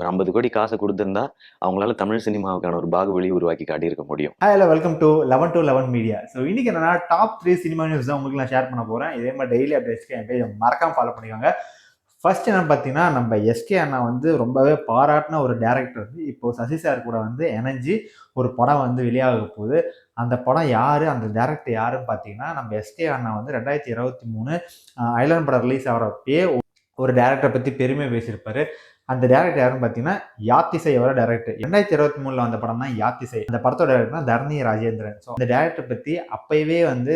ஒரு 50 கோடி காசை கொடுத்திருந்தா அவங்களால தமிழ் சினிமாவுக்கான ஒரு பாகுபலி உருவாக்கி காட்டியிருக்க முடியும். Hello, welcome to 11 media. So இன்னைக்கு என்னன்னா டாப் 3 சினிமா நியூஸ் தான் உங்களுக்கு நான் ஷேர் பண்ண போறேன். இதே மாதிரி டெய்லி அப்டேட்ஸ்க்கு என் பேஜ் மறக்காம ஃபாலோ பண்ணிக்கோங்க. ஃபர்ஸ்ட் என்னன்னு பார்த்தீங்கன்னா, நம்ம எஸ்கே அண்ணா வந்து ரொம்பவே பாராட்டின ஒரு டேரக்டர் வந்து இப்போ சசி சார் கூட வந்து இணைஞ்சு ஒரு படம் வந்து வெளியாக போகுது. அந்த படம் யாரு, அந்த டேரக்டர் யாருன்னு பார்த்தீங்கன்னா, நம்ம எஸ்கே அண்ணா வந்து 2023 ஐலாண்ட் படம் ரிலீஸ் ஆகிறப்பயே ஒரு டேரக்டரை பற்றி பெருமை பேசியிருப்பாரு. அந்த டேரக்டர் யாருன்னு பார்த்தீங்கன்னா யாத்திசையோட டேரக்டர். 2023 வந்த படம் தான் யாத்திசை. அந்த படத்தோட டேரக்டர் தான் தர்ணி ராஜேந்திரன். ஸோ அந்த டேரக்டர் பற்றி அப்பயவே வந்து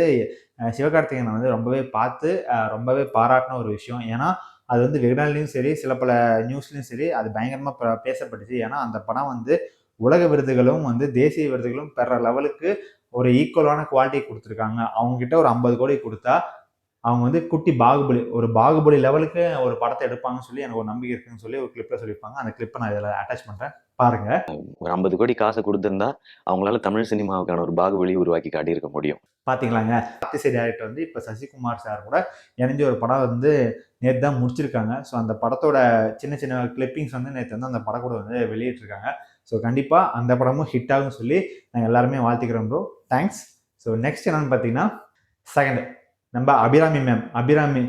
சிவகார்த்திகேயன் வந்து ரொம்பவே பார்த்து ரொம்பவே பாராட்டின ஒரு விஷயம். ஏன்னா அது வந்து வெகுநாள்லையும் சரி, சில பல நியூஸ்லையும் சரி, அது பயங்கரமாக பேசப்பட்டுச்சு. ஏன்னா அந்த படம் வந்து உலக விருதுகளும் வந்து தேசிய விருதுகளும் பெற லெவலுக்கு ஒரு ஈக்குவலான குவாலிட்டி கொடுத்துருக்காங்க. அவங்க கிட்ட ஒரு 50 கோடி கொடுத்தா அவங்க வந்து குட்டி பாகுபலி, ஒரு பாகுபலி லெவலுக்கு ஒரு படத்தை எடுப்பாங்கன்னு சொல்லி எனக்கு ஒரு நம்பிக்கை இருக்குன்னு சொல்லி ஒரு கிளிப்ல சொல்லியிருப்பாங்க. அந்த கிளிப்பை நான் இதில் அட்டாச் பண்றேன், பாருங்க. ஒரு 50 கோடி காசை கொடுத்திருந்தா அவங்களால தமிழ் சினிமாவுக்கான ஒரு பாகுபலி உருவாக்கி காட்டியிருக்க முடியும். பாத்தீங்களாங்க, ஆர்டிஸ்ட் டைரக்டர் வந்து இப்போ சசிகுமார் சார் கூட இணைஞ்சு ஒரு படம் வந்து நேற்று தான் முடிச்சிருக்காங்க. ஸோ அந்த படத்தோட சின்ன சின்ன கிளிப்பிங்ஸ் வந்து நேற்று வந்து அந்த படம் கூட வந்து வெளியிட்டிருக்காங்க. ஸோ கண்டிப்பாக அந்த படமும் ஹிட் ஆகும்னு சொல்லி நாங்கள் எல்லாருமே வாழ்த்துக்கிறோம் ப்ரோ. தேங்க்ஸ். ஸோ நெக்ஸ்ட் என்னன்னு பார்த்தீங்கன்னா, செகண்ட் நம்ம அபிராமி மேம். அபிராமி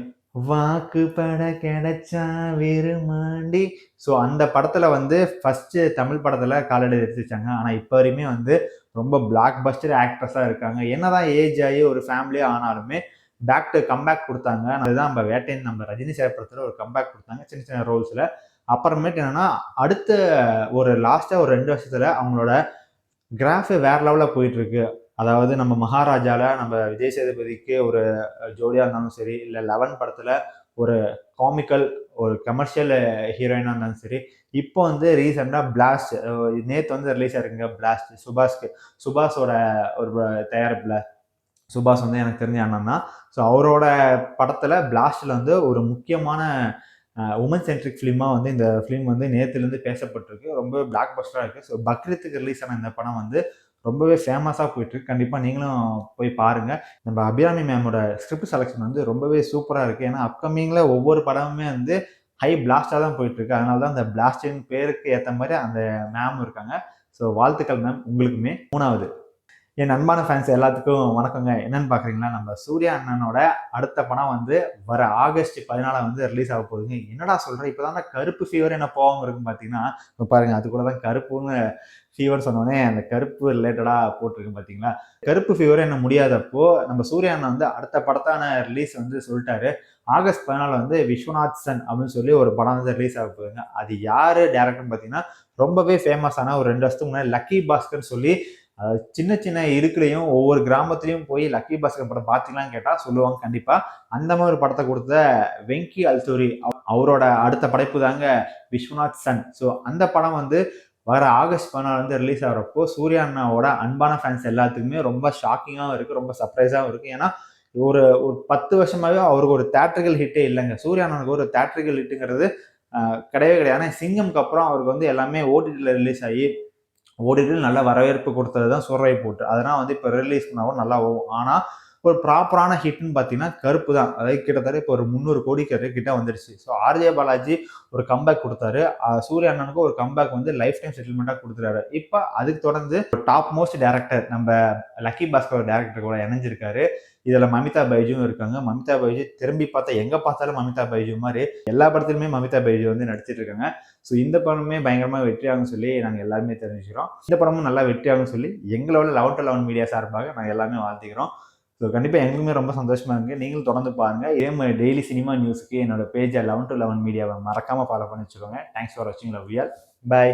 வாக்கு பட கிடைச்சா விருமாண்டி. ஸோ அந்த படத்துல வந்து ஃபர்ஸ்ட் தமிழ் படத்துல காலடி எடுத்து வச்சாங்க. ஆனா இப்போ வரையுமே வந்து ரொம்ப பிளாக் பஸ்டர் ஆக்ட்ரஸா இருக்காங்க. என்னதான் ஏஜ் ஆகி ஒரு ஃபேமிலியா ஆனாலுமே பேக் டு கம்பேக் கொடுத்தாங்க. அதுதான் நம்ம வேட்டையன், நம்ம ரஜினி சார் படத்துல ஒரு கம்பேக் கொடுத்தாங்க சின்ன சின்ன ரோல்ஸ்ல. அப்புறமேட்டு என்னன்னா அடுத்த ஒரு லாஸ்டா ஒரு 2 வருஷத்துல அவங்களோட கிராஃப் வேற லெவல்ல போயிட்டு இருக்கு. அதாவது நம்ம மகாராஜால நம்ம விஜய் சேதுபதிக்கு ஒரு ஜோடியா இருந்தாலும் சரி, இல்லை 11 படத்துல ஒரு காமிக்கல் ஒரு கமர்ஷியல் ஹீரோயினா இருந்தாலும் சரி, இப்போ வந்து ரீசெண்டா பிளாஸ்ட் நேத்து வந்து ரிலீஸ் ஆயிருக்குங்க. பிளாஸ்ட் சுபாஷோட ஒரு தயாரிப்புல. சுபாஷ் வந்து எனக்கு தெரிஞ்ச அண்ணன் தான். ஸோ அவரோட படத்துல பிளாஸ்ட்ல வந்து ஒரு முக்கியமான உமன் சென்ட்ரிக் ஃபிலிமாக வந்து இந்த ஃபிலிம் வந்து நேற்றுலேருந்து பேசப்பட்டிருக்கு. ரொம்பவே பிளாக் பஸ்டராக இருக்குது. ஸோ பக்ரீத்துக்கு ரிலீஸ் ஆன இந்த படம் வந்து ரொம்பவே ஃபேமஸாக போயிட்டுருக்கு. கண்டிப்பாக நீங்களும் போய் பாருங்கள். நம்ம அபிராமி மேமோட ஸ்கிரிப்ட் செலெக்ஷன் வந்து ரொம்பவே சூப்பராக இருக்குது. ஏன்னா அப்கமிங்கில் ஒவ்வொரு படமுமே வந்து ஹை பிளாஸ்டாக தான் போயிட்டுருக்கு. அதனால தான் அந்த பிளாஸ்டின் பேருக்கு ஏற்ற மாதிரி அந்த மேம் இருக்காங்க. ஸோ வாழ்த்துக்கள் மேம் உங்களுக்குமே. மூணாவது, என் அன்பான ஃபேன்ஸ் எல்லாத்துக்கும் வணக்கங்க. என்னன்னு பாக்குறீங்களா, நம்ம சூர்யா அண்ணனோட அடுத்த படம் வந்து வர ஆகஸ்ட் 14 வந்து ரிலீஸ் ஆக போகுதுங்க. என்னடா சொல்றேன், இப்போதான் கருப்பு ஃபீவர் என்ன போகாம இருக்குன்னு பாத்தீங்கன்னா, இப்போ பாருங்க அது கூட தான் கருப்புன்னு ஃபீவர் சொன்னோடனே அந்த கருப்பு ரிலேட்டடா போட்டிருக்கு பாத்தீங்களா. கருப்பு ஃபீவர் என்ன முடியாதப்போ நம்ம சூர்யா அண்ணன் வந்து அடுத்த படத்தான ரிலீஸ் வந்து சொல்லிட்டாரு. ஆகஸ்ட் 14 வந்து விஸ்வநாத் சன் அப்படின்னு சொல்லி ஒரு படம் வந்து ரிலீஸ் ஆக போகுதுங்க. அது யாரு டேரக்டர்னு பாத்தீங்கன்னா, ரொம்பவே ஃபேமஸான ஒரு 2 வருஷத்துக்கு முன்னாடி லக்கி பாஸ்கர் சொல்லி சின்ன சின்ன இருக்குலையும் ஒவ்வொரு கிராமத்துலையும் போய் லக்கி பாஸ்கர் படம் பார்த்தீங்களான்னு கேட்டால் சொல்லுவாங்க கண்டிப்பாக. அந்த மாதிரி ஒரு படத்தை கொடுத்த வெங்கி அல்சூரி அவரோட அடுத்த படைப்பு தாங்க விஸ்வநாத் சன். ஸோ அந்த படம் வந்து வர ஆகஸ்ட் 14 வந்து ரிலீஸ் ஆகிறப்போ சூர்யா அண்ணாவோட அன்பான ஃபேன்ஸ் எல்லாத்துக்குமே ரொம்ப ஷாக்கிங்காகவும் இருக்குது, ரொம்ப சர்ப்ரைஸாகவும் இருக்குது. ஏன்னா ஒரு 10 வருஷமாகவே அவருக்கு ஒரு தேட்ரிக்கல் ஹிட்டே இல்லைங்க. சூர்யா அண்ணனுக்கு ஒரு தேட்ரிக்கல் ஹிட்டுங்கிறது கிடையவே கிடையாது. ஆனால் சிங்கம்க்கு அப்புறம் அவருக்கு வந்து எல்லாமே ஓடிடியில் ரிலீஸ் ஆகி ஓடிடியில் நல்ல வரவேற்பு கொடுத்தது தான் சூரரை போட்டு. அதனால் வந்து இப்போ ரிலீஸ் பண்ணாலும் நல்லா ஓடும். ஆனால் ஒரு ப்ராப்பரான ஹிட்னு பார்த்தீங்கன்னா கருப்பு தான். அதாவது கிட்டத்தட்ட இப்போ ஒரு 300 கோடி கிட்ட வந்துடுச்சு. ஸோ ஆர்ஜே பாலாஜி ஒரு கம்பேக் கொடுத்தாரு. சூர்யா அண்ணனுக்கு ஒரு கம்பேக் வந்து லைஃப் டைம் செட்டில்மெண்ட்டாக கொடுத்துறாரு. இப்போ அதுக்கு தொடர்ந்து டாப் மோஸ்ட் டேரக்டர் நம்ம லக்கி பாஸ்கர் டேரக்டர் கூட இணைஞ்சிருக்காரு. இதில் மமிதா பைஜுவும் இருக்காங்க. மமிதா பைஜு திரும்பி பார்த்தா எங்கே பார்த்தாலும் மமிதா பைஜு மாதிரி எல்லா படத்துலையுமே மமிதா பைஜு வந்து நடிச்சிட்டு இருக்காங்க. ஸோ இந்த படமே பயங்கரமாக வெற்றியாகும் சொல்லி நாங்கள் எல்லாருமே தெரிஞ்சுக்கிறோம். இந்த படமும் நல்லா வெற்றியாகும் சொல்லி எங்களோட 11 மீடியா சார்பாக நாங்கள் எல்லாமே வாழ்த்துக்கிறோம். ஸோ கண்டிப்பாக எங்களுக்குமே ரொம்ப சந்தோஷமா இருக்கு. நீங்களும் தொடர்ந்து பாருங்க. இதே மாதிரி டெய்லி சினிமா நியூஸுக்கு என்னோட பேஜை 11 மீடியாவை மறக்காம ஃபாலோ பண்ணி வச்சுக்கோங்க. தேங்க்ஸ் ஃபார் வாட்சிங். Love you all. பை.